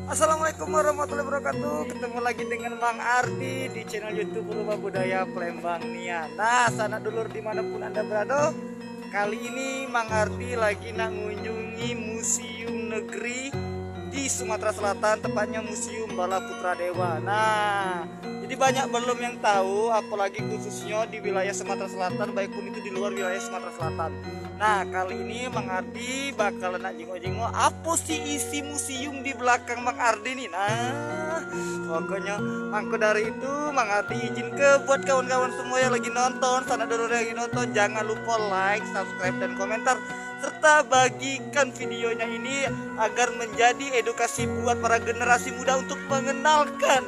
Assalamualaikum warahmatullahi wabarakatuh. Ketemu lagi dengan Bang Ardi di channel YouTube Rumah Budaya Palembang Nia. Nah, sanak dulur dimanapun anda berada, kali ini Bang Ardi lagi nak mengunjungi Museum Negeri di Sumatera Selatan, tepatnya Museum Bala Putra Dewa. Nah, jadi banyak belum yang tahu, apalagi khususnya di wilayah Sumatera Selatan, baik pun itu di luar wilayah Sumatera Selatan. Nah, kali ini Mang Ardi bakal nak jengok-jengok apa sih isi museum di belakang Mang Ardi nih. Nah, pokoknya mangko dari itu Mang Ardi izin ke buat kawan-kawan semua yang lagi nonton, sana dulu yang lagi nonton, jangan lupa like, subscribe dan komentar serta bagikan videonya ini agar menjadi edukasi buat para generasi muda untuk mengenalkan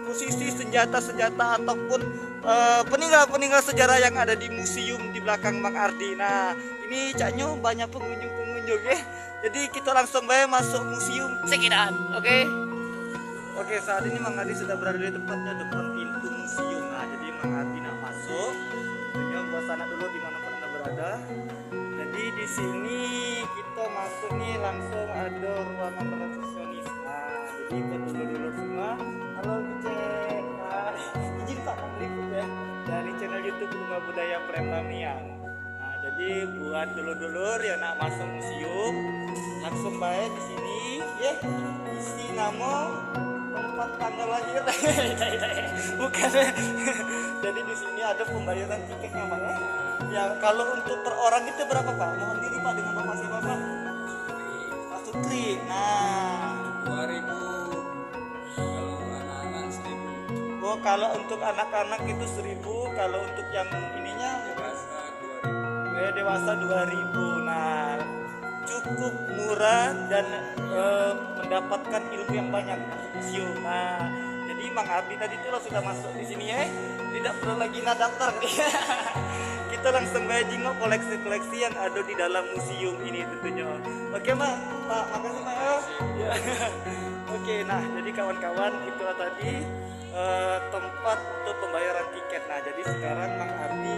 posisi senjata-senjata ataupun peninggalan-peninggalan sejarah yang ada di museum di belakang Mang Ardi. Nah, ini caknya banyak pengunjung-pengunjung ya. Jadi kita langsung baik masuk museum sekitar. Oke, saat ini Mang Ardi sudah berada di tempatnya depan pintu museum. Nah, jadi Mang Ardi nak masuk. Tentunya buat anak dulu dimanapun anda berada. Jadi di sini kita masuk nih langsung ada ruangan resepsionis. Nah, jadi buat dulu semua, halo dicek. Nah, izin Pak meliput ya dari channel YouTube Rumah Budaya Palembang Nia. Nah, jadi buat dulur-dulur yang nak masuk museum langsung baik di sini ya, isi nama, tempat tanggal lahir. Bukan. Jadi di sini ada pembayaran tiketnya Pak ya. Ya, kalau untuk per orang itu berapa Pak? Mohon diri Pak, dengan Bapak siapa Pak? Pak Sutri. Nah, 2000 kalau anak-anak 1000 oh kalau untuk anak-anak itu 1000, kalau untuk yang ininya dewasa dewasa 2000. Nah, cukup murah dan mendapatkan ilmu yang banyak museum. Nah, jadi Mang Ardi tadi itu sudah masuk di sini ya. Tidak perlu lagi daftar. Kita langsung baca jengok koleksi-koleksi yang ada di dalam museum ini tentunya. Oke Pak, makasih Pak ya. Oke, nah jadi kawan-kawan itulah tadi tempat untuk pembayaran tiket. Nah, jadi sekarang Mang Ardi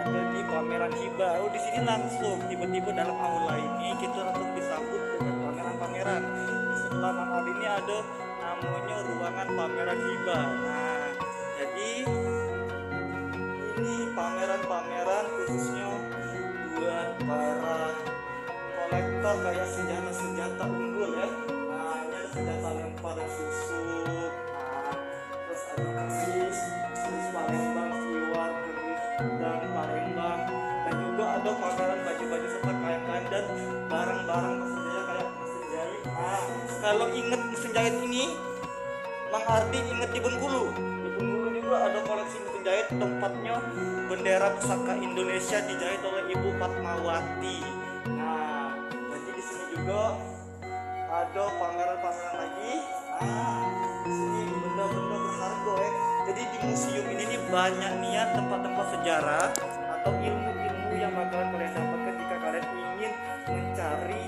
ada di pameran hibah. Oh, di sini langsung tiba-tiba dalam aula ini kita langsung disambut dengan pameran-pameran. Di sebelah Mang Ardi ini ada namanya ruangan pameran hibah. Nah, jadi ini pameran-pameran khususnya buat para kolektor kayak senjata-senjata unggul ya. Nah, ini ada senjata lempar susuk. Nah, terus ada keris Palembang, Siwar, keris dan Palembang, dan juga ada pameran baju-baju serta kain-kain dan barang-barang mesin jahit kayak mesin jahit. Nah, kalau inget mesin jahit ini Mang Ardi inget di Bengkulu. Di Bengkulu juga ada koleksi mesin jahit, tempatnya bendera pusaka Indonesia dijahit oleh Ibu Fatmawati. Nah, jadi di sini juga ada pameran-pameran lagi. Nah, di sini benda-benda berharga ya. Jadi di museum ini nih banyak niat tempat-tempat sejarah atau ilmu-ilmu yang bakalan kalian dapatkan jika kalian ingin mencari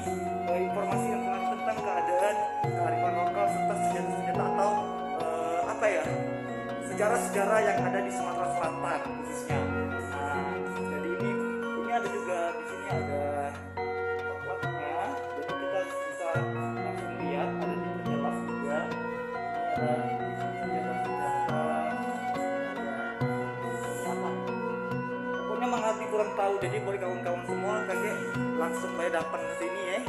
informasi tentang keadaan kearifan lokal serta senjata-senjata atau sejarah-sejarah yang ada di Sumatera Selatan khususnya. Nah, jadi ini ada juga di sini ada tempatnya. Jadi kita bisa langsung lihat, ada diperjelas juga. Ini ada senjata-senjata. Ini apa? Pokoknya Mang Ardi kurang tahu. Jadi boleh kawan-kawan semua kayak langsung baik datang ke sini ya.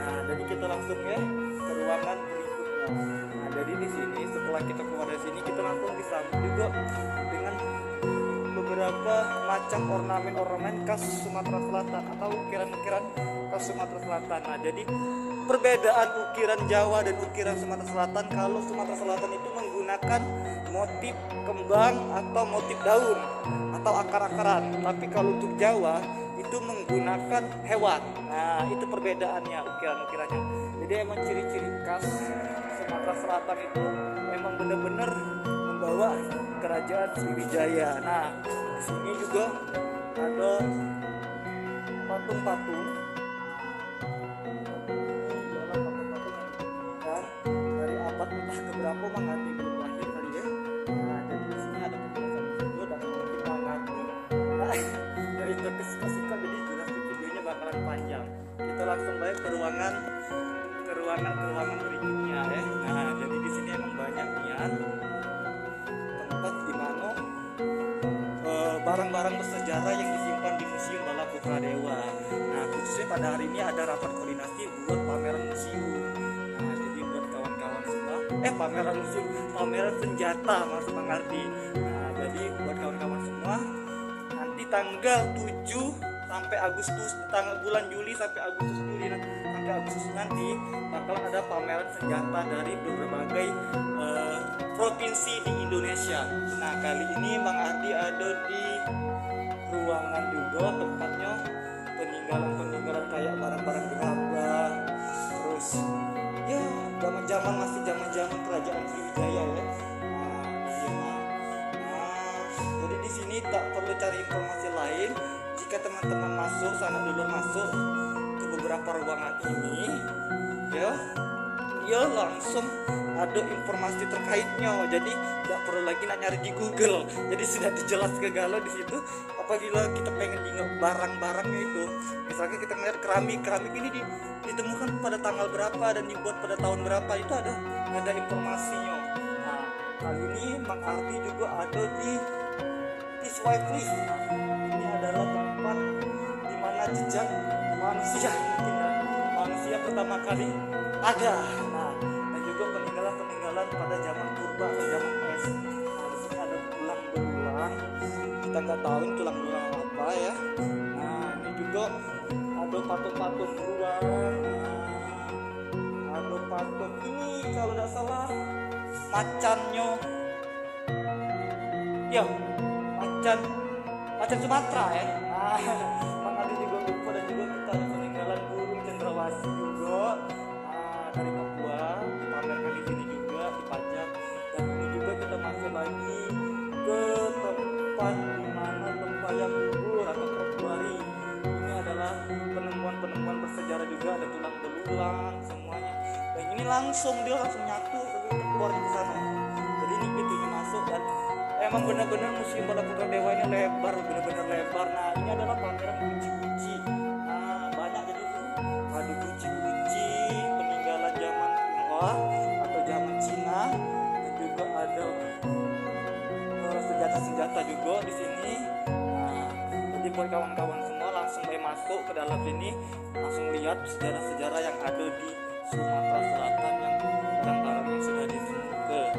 Nah, jadi kita langsung ya ke ruangan berikutnya. Nah, jadi di sini setelah kita keluar dari sini kita langsung disambut juga dengan beberapa macam ornamen-ornamen khas Sumatera Selatan atau ukiran-ukiran khas Sumatera Selatan. Nah, jadi perbedaan ukiran Jawa dan ukiran Sumatera Selatan, kalau Sumatera Selatan itu menggunakan motif kembang atau motif daun atau akar-akaran, tapi kalau untuk Jawa itu menggunakan hewan. Nah, itu perbedaannya ukiran-ukirannya. Jadi emang ciri-ciri khas Sumatera Selatan itu emang benar-benar membawa kerajaan Sriwijaya. Nah, di sini juga ada patung-patung. Dari abad entah keberapa Mang Ardi belum lahir kali ya. Nah, jadi di sini ada penjelasan video dan mungkin Mang Ardi. Nah, dari terkesika jadi jelas videonya bakalan panjang. Kita langsung baik ke ruangan berikutnya ya. Nah, pada hari ini ada rapat koordinasi buat pameran museum. Nah, jadi buat kawan-kawan semua, pameran senjata Mas Bang Ardi. Nah, jadi buat kawan-kawan semua, nanti tanggal 7 sampai Agustus, tanggal bulan Juli sampai Agustus nanti bakalan ada pameran senjata dari berbagai provinsi di Indonesia. Nah, kali ini Bang Ardi ada di ruangan juga, tempatnya peninggalan kayak barang-barang gerabah, terus ya zaman kerajaan Sriwijaya ya. Jadi di sini tak perlu cari informasi lain. Jika teman-teman masuk, sanak dulur masuk ke beberapa ruangan ini, ya langsung ada informasi terkaitnya. Jadi tidak perlu lagi nak nyari di Google. Jadi sudah dijelas ke galau di situ. Apabila kita pengen ingat barang-barangnya itu, misalnya kita melihat keramik ini ditemukan pada tanggal berapa dan dibuat pada tahun berapa, itu ada informasinya. Nah, kali ini Bang Ardi juga ada di Piswaiklif. Ini adalah tempat di mana jejak manusia pertama kali ada. Nah, dan juga peninggalan pada zaman purba atau zaman es. Nah, di sini ada tulang belulang. Kita nggak tahu ini tulang belulang apa ya. Nah, ini juga ada patung-patung beruang. Nah, ada patung ini kalau tidak salah macannya. Ya, macan Sumatera ya. Nah, Bang Adi juga lupa, dan juga kita ada peninggalan burung cendrawasih juga. Nah, dari Papua dipamerkan di sini juga, dipajak. Dan ini juga kita masuk lagi ke tempat di mana tempat kubur atau Prokuari. Ini adalah penemuan bersejarah juga, ada tulang belulang semuanya. Dan ini langsung nyatu keluar ke sana. Jadi ini pintunya masuk, dan emang benar-benar Museum Balaputra Dewa ini benar-benar lebar. Nah, ini adalah pameran guci-guci. Nah, banyak, jadi ada guci-guci peninggalan zaman Tionghoa atau zaman Cina, dan juga ada senjata-senjata juga di sini. Nah, jadi buat kawan-kawan semua langsung masuk ke dalam sini, langsung lihat sejarah-sejarah yang ada di Sumatera Selatan yang barang-barang yang sudah ditemukan.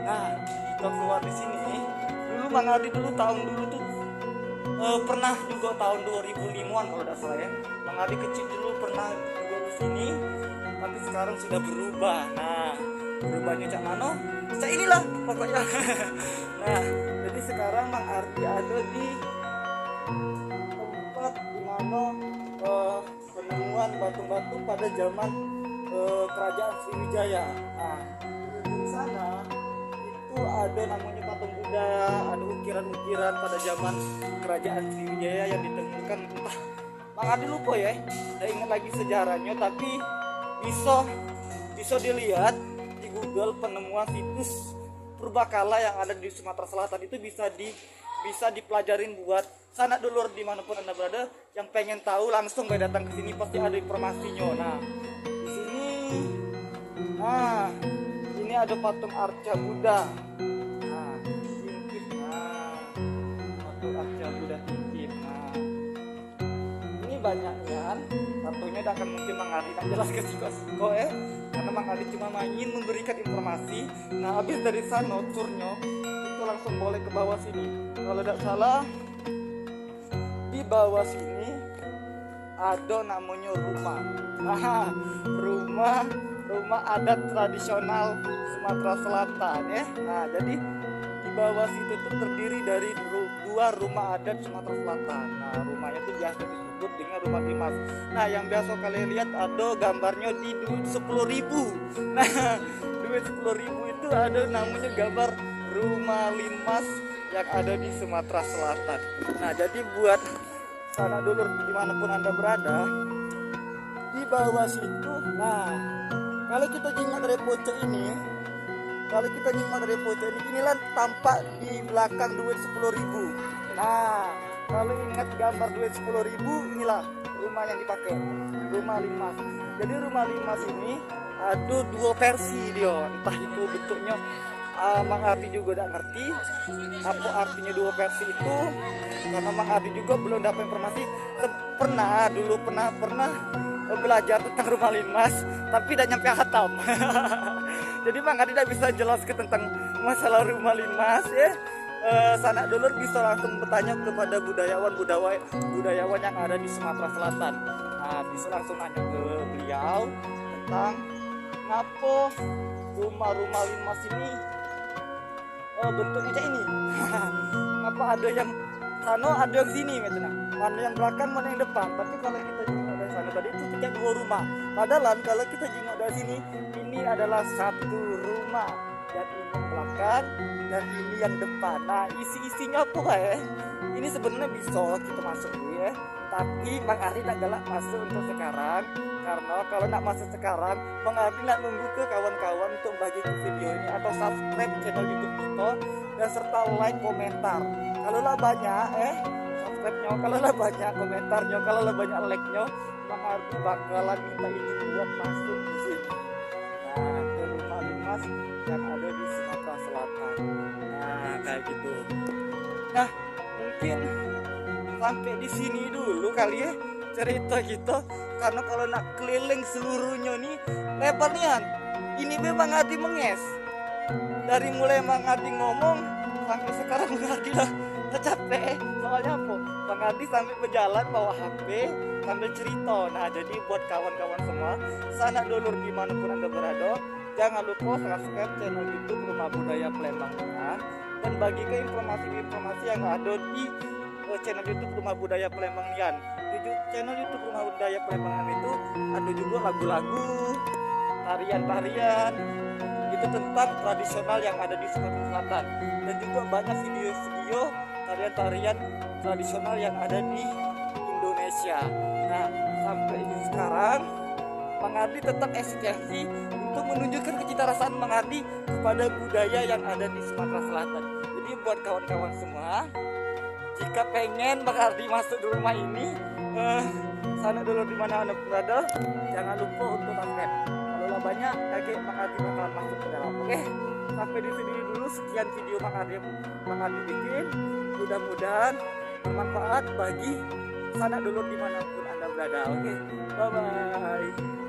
Nah, kita keluar di sini. Dulu Bang Ardi tahun dulu tuh pernah juga tahun 2005-an kalau tidak salah ya. Bang Ardi kecil dulu pernah juga di sini, tapi sekarang sudah berubah. Nah, berubahnya cak mano? Cak inilah pokoknya. Nah, jadi sekarang Bang Ardi ada di tempat di mana penemuan batu-batu pada zaman kerajaan Sriwijaya. Nah, di sana itu ada namanya patung Buddha, ada ukiran-ukiran pada zaman kerajaan Sriwijaya yang ditemukan. Entah Bang Ardi lupa ya, tidak ingat lagi sejarahnya, tapi bisa dilihat di Google penemuan situs purbakala yang ada di Sumatera Selatan. Itu bisa dipelajarin buat sanak dulur dimanapun Anda berada yang pengen tahu, langsung datang ke sini, pasti ada informasinya. Nah, di sini ini ada patung Arca Buddha. Nah, tingkip. Patung Arca Buddha tingkip. Nah, ini banyaknya. Satunya akan mungkin Bang Ardi tak jelas ke siko ya, karena Bang Ardi cuma ingin memberikan informasi. Nah, habis dari sana turnya itu langsung boleh ke bawah sini. Kalau tidak salah di bawah sini ada namanya rumah. Nah, rumah adat tradisional Sumatera Selatan ya. Nah, jadi di bawah situ tuh terdiri dari dua rumah adat Sumatera Selatan. Nah, rumahnya tuh biasa disebut dengan rumah limas. Nah, yang biasa kalian lihat ada gambarnya di duit 10.000. Nah, duit 10.000 itu ada namanya gambar rumah limas yang ada di Sumatera Selatan. Nah, jadi buat sanak dulur dimanapun Anda berada, di bawah situ, nah kalau kita nyimak dari pojok ini, inilah tampak di belakang duit 10.000. Nah, kalau ingat gambar duit 10.000, inilah rumah yang dipakai, rumah limas. Jadi rumah limas ini ada dua versi dia, entah itu bentuknya Mang Ardi juga tidak ngerti apa artinya dua versi itu, karena Mang Ardi juga belum dapat informasi. dulu pernah belajar tentang rumah limas, tapi tidak nyampe hatam. Jadi Bang Ardi tidak bisa jelaskan tentang masalah rumah limas ya. Sanak dulur bisa langsung bertanya kepada budayawan yang ada di Sumatera Selatan. Nah, bisa langsung nanya ke beliau tentang ngapa rumah limas ini bentuknya kayak ini. Ngapa ada yang sana, ada yang sini gitu nah. Mana yang belakang, mana yang depan. Tapi kalau kita jengok dari sana tadi itu tiga dua rumah. Padahal kalau kita jengok dari sini, ini adalah satu rumah. Dan ini yang belakang dan ini yang depan. Nah, isi-isinya apa ya? Ini sebenarnya bisa kita masuk ya. Tapi Bang Ardi tidak galak masuk untuk sekarang. Karena kalau nak masuk sekarang, Bang Ardi nak nunggu ke kawan-kawan untuk bagi video ini atau subscribe channel YouTube kita dan serta like komentar. Kalau lah banyak subscribe-nya, kalau lah banyak komentarnya, kalau lah banyak like-nya, Bang Ardi bakalan minta izin buat masuk di sini. Nah, ke rumah limas yang ada di Sumatera Selatan. Nah, kayak gitu. Nah, mungkin sampai di sini dulu kali ya cerita kita, karena kalau nak keliling seluruhnya nih lebarnya ini memang Ardi menges dari mulai Bang Ardi ngomong sampai sekarang Bang Ardi udah capek. Soalnya apa? Bang Ardi sampai berjalan bawa HP sambil cerita. Nah, jadi buat kawan-kawan semua, sanak dulur dimanapun anda berada, jangan lupa subscribe channel YouTube Rumah Budaya Plembang Nian dan bagikan informasi yang ada di channel YouTube Rumah Budaya Plembang Nian. Di channel YouTube Rumah Budaya Plembang Nian itu ada juga lagu-lagu, tarian-tarian itu tentang tradisional yang ada di Sumatera Selatan, dan juga banyak video-video tarian-tarian tradisional yang ada di Indonesia. Nah, sampai sekarang Bang Ardi tetap eksistensi untuk menunjukkan kecintarasaan Bang Ardi kepada budaya yang ada di Sumatera Selatan. Jadi buat kawan-kawan semua, jika pengen Bang Ardi masuk di rumah ini, sanak dulur di mana anda berada, jangan lupa untuk subscribe. Kalau lah banyak, kakek Bang Ardi bakalan masuk ke dalam. Oke, sampai di sini dulu sekian video Bang Ardi bikin. Mudah-mudahan bermanfaat bagi sanak dulur dimanapun anda berada. Oke, bye bye.